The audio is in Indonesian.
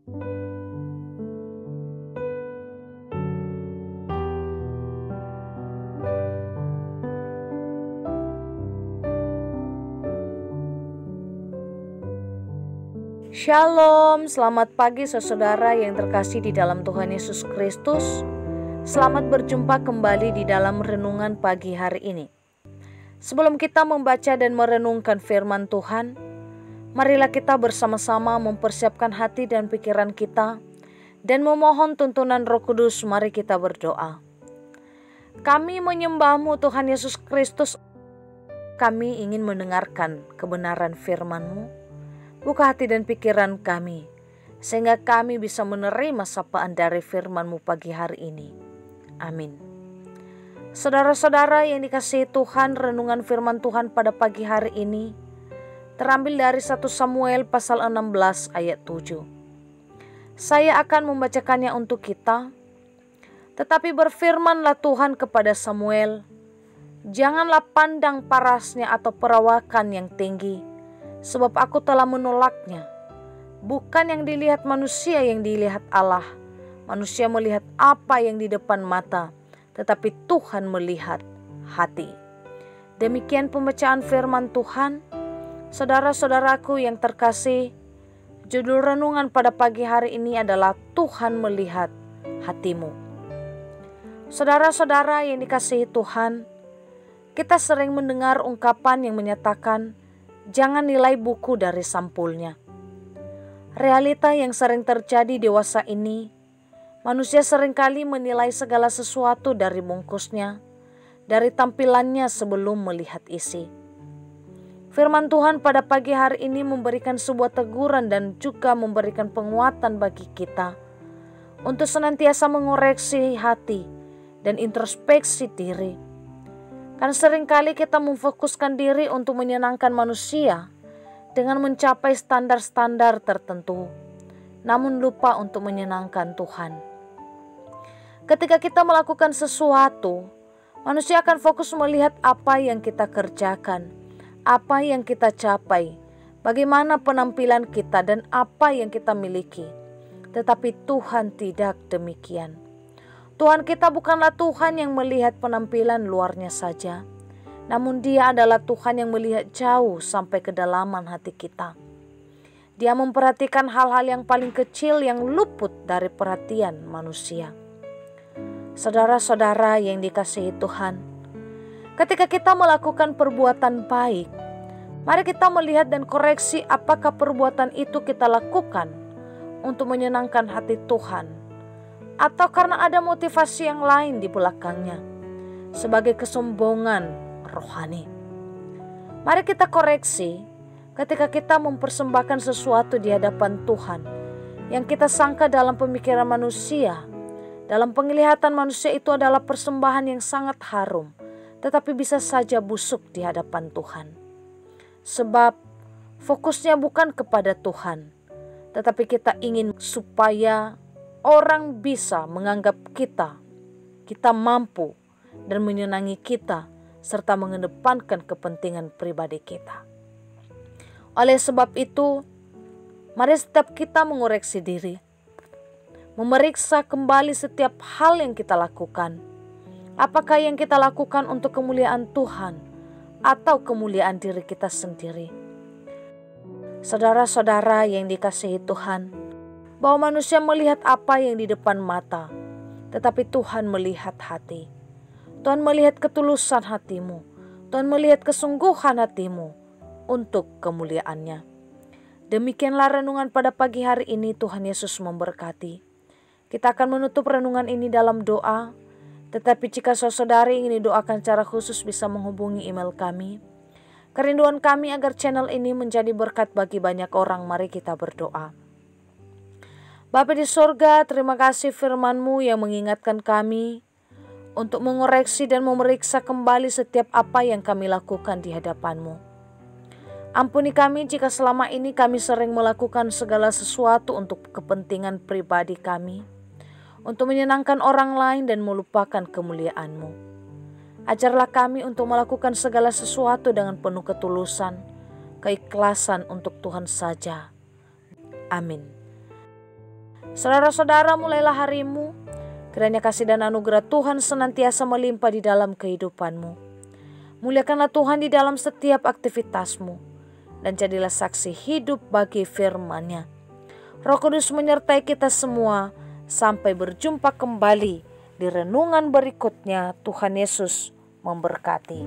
Shalom, selamat pagi saudara yang terkasih di dalam Tuhan Yesus Kristus. Selamat berjumpa kembali di dalam renungan pagi hari ini. Sebelum kita membaca dan merenungkan firman Tuhan, marilah kita bersama-sama mempersiapkan hati dan pikiran kita dan memohon tuntunan Roh Kudus. Mari kita berdoa. Kami menyembah-Mu Tuhan Yesus Kristus. Kami ingin mendengarkan kebenaran firman-Mu. Buka hati dan pikiran kami, sehingga kami bisa menerima sapaan dari firman-Mu pagi hari ini. Amin. Saudara-saudara yang dikasihi Tuhan, renungan firman Tuhan pada pagi hari ini terambil dari 1 Samuel pasal 16 ayat 7. Saya akan membacakannya untuk kita. Tetapi berfirmanlah Tuhan kepada Samuel, janganlah pandang parasnya atau perawakan yang tinggi, sebab aku telah menolaknya. Bukan yang dilihat manusia yang dilihat Allah. Manusia melihat apa yang di depan mata, tetapi Tuhan melihat hati. Demikian pembacaan firman Tuhan. Saudara-saudaraku yang terkasih, judul renungan pada pagi hari ini adalah Tuhan melihat hatimu. Saudara-saudara yang dikasihi Tuhan, kita sering mendengar ungkapan yang menyatakan, jangan nilai buku dari sampulnya. Realita yang sering terjadi dewasa ini, manusia seringkali menilai segala sesuatu dari bungkusnya, dari tampilannya sebelum melihat isi. Firman Tuhan pada pagi hari ini memberikan sebuah teguran dan juga memberikan penguatan bagi kita untuk senantiasa mengoreksi hati dan introspeksi diri. Kan seringkali kita memfokuskan diri untuk menyenangkan manusia dengan mencapai standar-standar tertentu, namun lupa untuk menyenangkan Tuhan. Ketika kita melakukan sesuatu, manusia akan fokus melihat apa yang kita kerjakan, apa yang kita capai, bagaimana penampilan kita dan apa yang kita miliki. Tetapi Tuhan tidak demikian. Tuhan kita bukanlah Tuhan yang melihat penampilan luarnya saja, namun Dia adalah Tuhan yang melihat jauh sampai kedalaman hati kita. Dia memperhatikan hal-hal yang paling kecil yang luput dari perhatian manusia. Saudara-saudara yang dikasihi Tuhan, ketika kita melakukan perbuatan baik, mari kita melihat dan koreksi apakah perbuatan itu kita lakukan untuk menyenangkan hati Tuhan, atau karena ada motivasi yang lain di belakangnya, sebagai kesombongan rohani. Mari kita koreksi ketika kita mempersembahkan sesuatu di hadapan Tuhan, yang kita sangka dalam pemikiran manusia, dalam penglihatan manusia itu adalah persembahan yang sangat harum, tetapi bisa saja busuk di hadapan Tuhan. Sebab fokusnya bukan kepada Tuhan, tetapi kita ingin supaya orang bisa menganggap kita mampu dan menyenangi kita serta mengedepankan kepentingan pribadi kita. Oleh sebab itu, mari setiap kita mengoreksi diri, memeriksa kembali setiap hal yang kita lakukan. Apakah yang kita lakukan untuk kemuliaan Tuhan atau kemuliaan diri kita sendiri? Saudara-saudara yang dikasihi Tuhan, bahwa manusia melihat apa yang di depan mata, tetapi Tuhan melihat hati. Tuhan melihat ketulusan hatimu. Tuhan melihat kesungguhan hatimu untuk kemuliaannya. Demikianlah renungan pada pagi hari ini. Tuhan Yesus memberkati. Kita akan menutup renungan ini dalam doa. Tetapi jika saudari ingin didoakan secara khusus, bisa menghubungi email kami. Kerinduan kami agar channel ini menjadi berkat bagi banyak orang. Mari kita berdoa. Bapa di sorga, terima kasih firman-Mu yang mengingatkan kami untuk mengoreksi dan memeriksa kembali setiap apa yang kami lakukan di hadapan-Mu. Ampuni kami jika selama ini kami sering melakukan segala sesuatu untuk kepentingan pribadi kami, untuk menyenangkan orang lain dan melupakan kemuliaan-Mu. Ajarlah kami untuk melakukan segala sesuatu dengan penuh ketulusan, keikhlasan untuk Tuhan saja. Amin. Saudara-saudara, mulailah harimu. Kiranya kasih dan anugerah Tuhan senantiasa melimpah di dalam kehidupanmu. Muliakanlah Tuhan di dalam setiap aktivitasmu. Dan jadilah saksi hidup bagi firman-Nya. Roh Kudus menyertai kita semua. Sampai berjumpa kembali di renungan berikutnya. Tuhan Yesus memberkati.